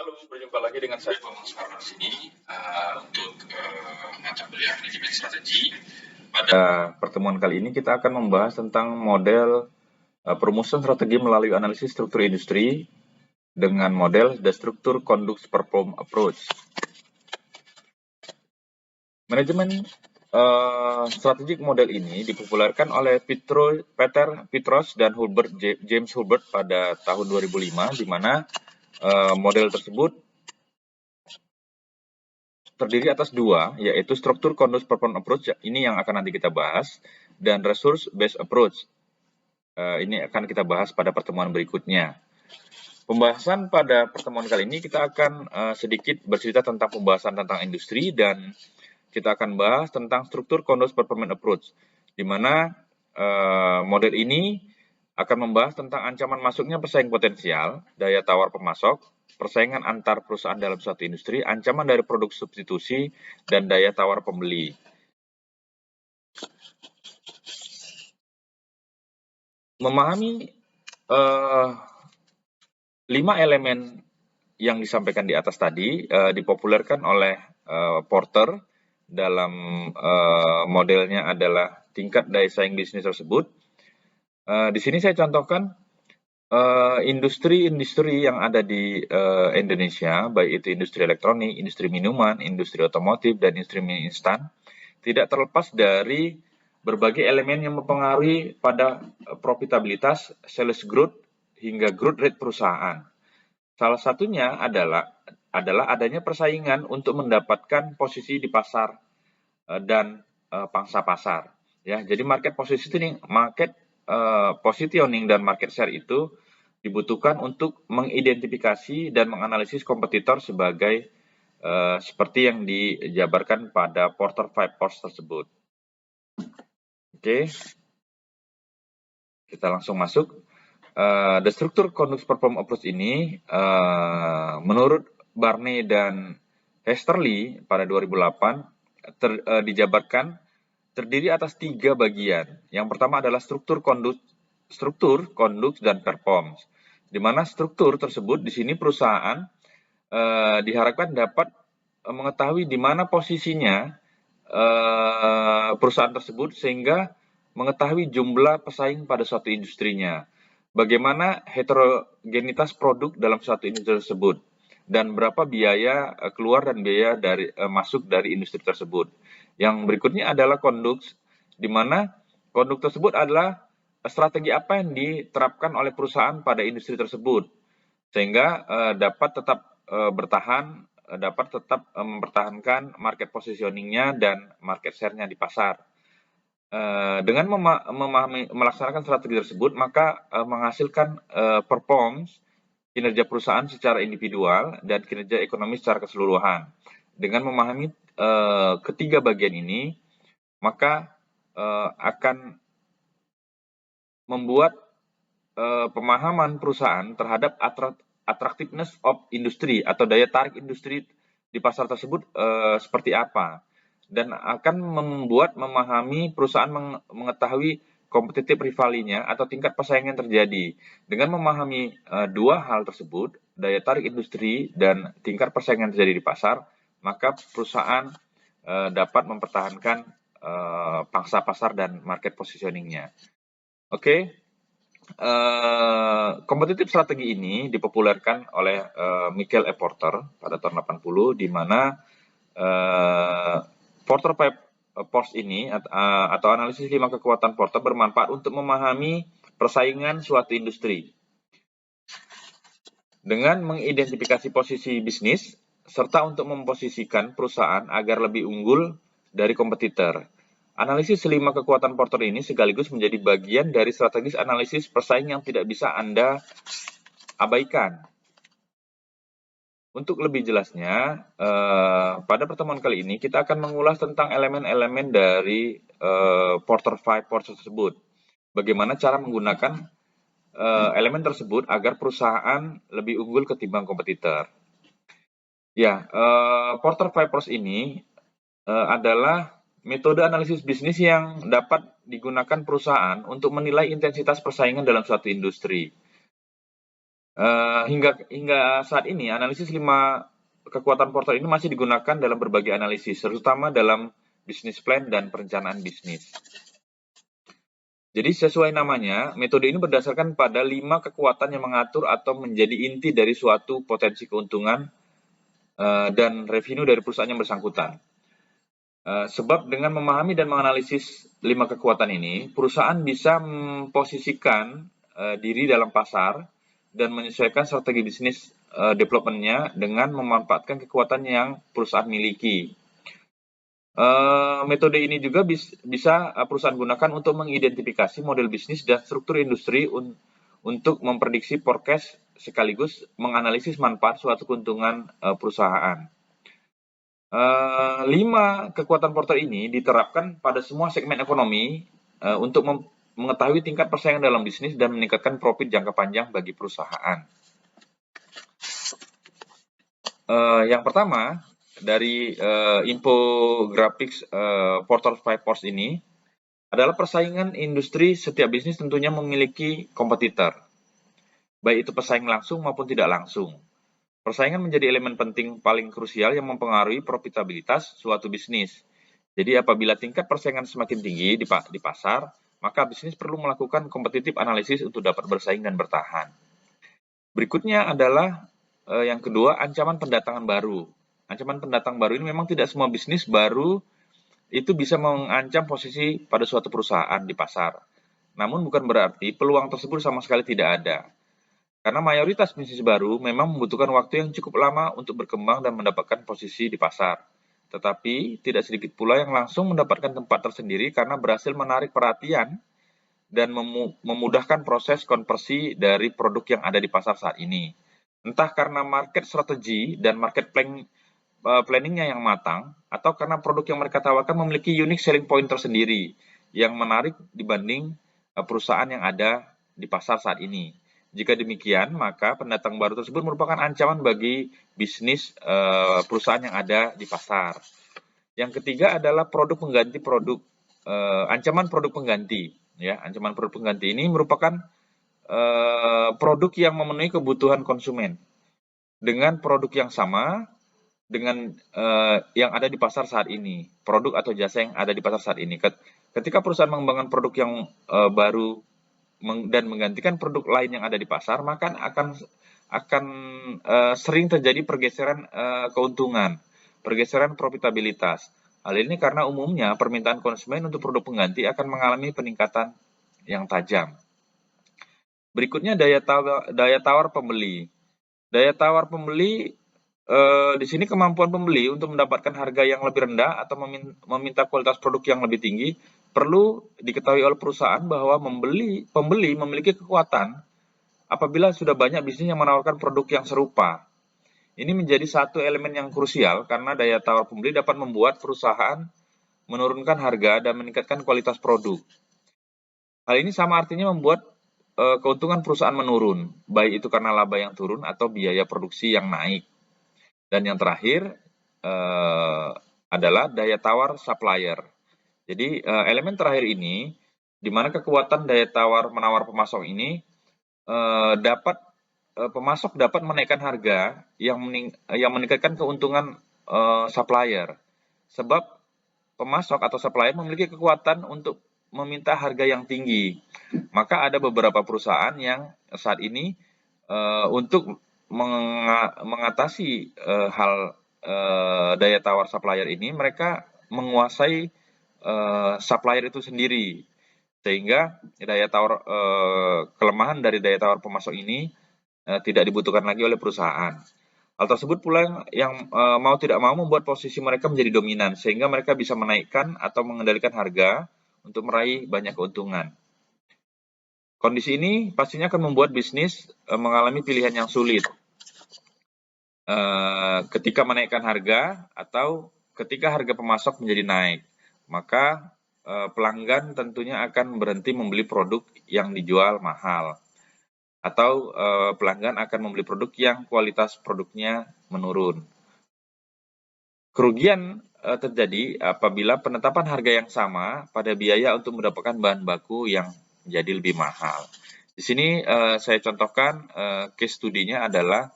Halo, berjumpa lagi dengan saya Pak Mas di sini untuk mata kuliah manajemen strategi. Pada pertemuan kali ini kita akan membahas tentang model perumusan strategi melalui analisis struktur industri dengan model The Structure Conduct Perform Approach. Manajemen strategik model ini dipopulerkan oleh Peter Petros dan James Hurlburt pada tahun 2005, di mana model tersebut terdiri atas dua, yaitu Structure Conduct Perform Approach, ini yang akan nanti kita bahas, dan Resource Based Approach. Ini akan kita bahas pada pertemuan berikutnya. Pembahasan pada pertemuan kali ini kita akan sedikit bercerita tentang pembahasan tentang industri, dan kita akan bahas tentang Structure Conduct Perform Approach, di mana model ini akan membahas tentang ancaman masuknya pesaing potensial, daya tawar pemasok, persaingan antar perusahaan dalam suatu industri, ancaman dari produk substitusi, dan daya tawar pembeli. Memahami 5 elemen yang disampaikan di atas tadi dipopulerkan oleh Porter dalam modelnya adalah tingkat daya saing bisnis tersebut. Di sini saya contohkan industri-industri yang ada di Indonesia, baik itu industri elektronik, industri minuman, industri otomotif, dan industri mie instan, tidak terlepas dari berbagai elemen yang mempengaruhi pada profitabilitas, sales growth, hingga growth rate perusahaan. Salah satunya adalah adanya persaingan untuk mendapatkan posisi di pasar dan pangsa pasar. Ya, jadi market positioning dan market share itu dibutuhkan untuk mengidentifikasi dan menganalisis kompetitor sebagai seperti yang dijabarkan pada Porter 5 Force tersebut. Oke, kita langsung masuk. The Structure Conduct Perform Approach ini menurut Barney dan Hesterly pada 2008 dijabarkan terdiri atas 3 bagian. Yang pertama adalah struktur, conduct, dan performance. Di mana struktur tersebut di sini perusahaan diharapkan dapat mengetahui di mana posisinya perusahaan tersebut sehingga mengetahui jumlah pesaing pada suatu industrinya. Bagaimana heterogenitas produk dalam suatu industri tersebut dan berapa biaya keluar dan biaya masuk dari industri tersebut. Yang berikutnya adalah conduct, di mana conduct tersebut adalah strategi apa yang diterapkan oleh perusahaan pada industri tersebut, sehingga dapat tetap mempertahankan market positioning-nya dan market share-nya di pasar. Dengan melaksanakan strategi tersebut, maka menghasilkan performance kinerja perusahaan secara individual dan kinerja ekonomi secara keseluruhan. Dengan memahami ketiga bagian ini, maka akan membuat pemahaman perusahaan terhadap attractiveness of industry atau daya tarik industri di pasar tersebut seperti apa, dan akan memahami perusahaan mengetahui kompetitif rivalinya atau tingkat persaingan terjadi. Dengan memahami dua hal tersebut, daya tarik industri dan tingkat persaingan terjadi di pasar, maka perusahaan dapat mempertahankan pangsa pasar dan market positioning-nya. Oke, kompetitif strategi ini dipopulerkan oleh Michael E. Porter pada tahun 80, di mana Porter 5 Force ini atau analisis 5 kekuatan Porter bermanfaat untuk memahami persaingan suatu industri dengan mengidentifikasi posisi bisnis serta untuk memposisikan perusahaan agar lebih unggul dari kompetitor. Analisis 5 kekuatan Porter ini sekaligus menjadi bagian dari strategis analisis persaing yang tidak bisa Anda abaikan. Untuk lebih jelasnya, pada pertemuan kali ini kita akan mengulas tentang elemen-elemen dari Porter 5 Force tersebut. Bagaimana cara menggunakan elemen tersebut agar perusahaan lebih unggul ketimbang kompetitor. Ya, Porter 5 Force ini adalah metode analisis bisnis yang dapat digunakan perusahaan untuk menilai intensitas persaingan dalam suatu industri. Hingga saat ini analisis 5 kekuatan portal ini masih digunakan dalam berbagai analisis, terutama dalam bisnis plan dan perencanaan bisnis. Jadi sesuai namanya, metode ini berdasarkan pada 5 kekuatan yang mengatur atau menjadi inti dari suatu potensi keuntungan dan revenue dari perusahaan yang bersangkutan. Sebab dengan memahami dan menganalisis 5 kekuatan ini, perusahaan bisa memposisikan diri dalam pasar dan menyesuaikan strategi bisnis development-nya dengan memanfaatkan kekuatan yang perusahaan miliki. Metode ini juga bisa perusahaan gunakan untuk mengidentifikasi model bisnis dan struktur industri untuk memprediksi forecast sekaligus menganalisis manfaat suatu keuntungan perusahaan. 5 kekuatan portal ini diterapkan pada semua segmen ekonomi untuk mengetahui tingkat persaingan dalam bisnis dan meningkatkan profit jangka panjang bagi perusahaan. Yang pertama, dari infografis portal 5 Force ini adalah persaingan industri. Setiap bisnis tentunya memiliki kompetitor, baik itu pesaing langsung maupun tidak langsung. Persaingan menjadi elemen penting paling krusial yang mempengaruhi profitabilitas suatu bisnis. Jadi apabila tingkat persaingan semakin tinggi di pasar, maka bisnis perlu melakukan competitive analysis untuk dapat bersaing dan bertahan. Berikutnya adalah yang kedua, ancaman pendatangan baru. Ancaman pendatang baru ini memang tidak semua bisnis baru itu bisa mengancam posisi pada suatu perusahaan di pasar. Namun bukan berarti peluang tersebut sama sekali tidak ada. Karena mayoritas bisnis baru memang membutuhkan waktu yang cukup lama untuk berkembang dan mendapatkan posisi di pasar. Tetapi tidak sedikit pula yang langsung mendapatkan tempat tersendiri karena berhasil menarik perhatian dan memudahkan proses konversi dari produk yang ada di pasar saat ini. Entah karena market strategi dan market planningnya yang matang, atau karena produk yang mereka tawarkan memiliki unique selling point tersendiri yang menarik dibanding perusahaan yang ada di pasar saat ini. Jika demikian, maka pendatang baru tersebut merupakan ancaman bagi bisnis perusahaan yang ada di pasar. Yang ketiga adalah produk pengganti produk. Ancaman produk pengganti. Ya, ancaman produk pengganti ini merupakan produk yang memenuhi kebutuhan konsumen dengan produk yang sama dengan yang ada di pasar saat ini, produk atau jasa yang ada di pasar saat ini. Ketika perusahaan mengembangkan produk yang baru dan menggantikan produk lain yang ada di pasar, maka akan sering terjadi pergeseran keuntungan, pergeseran profitabilitas. Hal ini karena umumnya permintaan konsumen untuk produk pengganti akan mengalami peningkatan yang tajam. Berikutnya daya tawar pembeli. Daya tawar pembeli di sini kemampuan pembeli untuk mendapatkan harga yang lebih rendah atau meminta kualitas produk yang lebih tinggi. Perlu diketahui oleh perusahaan bahwa pembeli memiliki kekuatan apabila sudah banyak bisnis yang menawarkan produk yang serupa. Ini menjadi satu elemen yang krusial karena daya tawar pembeli dapat membuat perusahaan menurunkan harga dan meningkatkan kualitas produk. Hal ini sama artinya membuat keuntungan perusahaan menurun, baik itu karena laba yang turun atau biaya produksi yang naik. Dan yang terakhir adalah daya tawar supplier. Jadi elemen terakhir ini, di mana kekuatan daya tawar menawar pemasok ini pemasok dapat menaikkan harga yang meningkatkan keuntungan supplier. Sebab pemasok atau supplier memiliki kekuatan untuk meminta harga yang tinggi. Maka ada beberapa perusahaan yang saat ini untuk mengatasi hal daya tawar supplier ini, mereka menguasai supplier itu sendiri, sehingga daya tawar kelemahan dari daya tawar pemasok ini tidak dibutuhkan lagi oleh perusahaan. Hal tersebut pula yang mau tidak mau membuat posisi mereka menjadi dominan, sehingga mereka bisa menaikkan atau mengendalikan harga untuk meraih banyak keuntungan. Kondisi ini pastinya akan membuat bisnis mengalami pilihan yang sulit ketika menaikkan harga atau ketika harga pemasok menjadi naik. Maka pelanggan tentunya akan berhenti membeli produk yang dijual mahal, atau pelanggan akan membeli produk yang kualitas produknya menurun. Kerugian terjadi apabila penetapan harga yang sama pada biaya untuk mendapatkan bahan baku yang jadi lebih mahal. Di sini saya contohkan case studinya adalah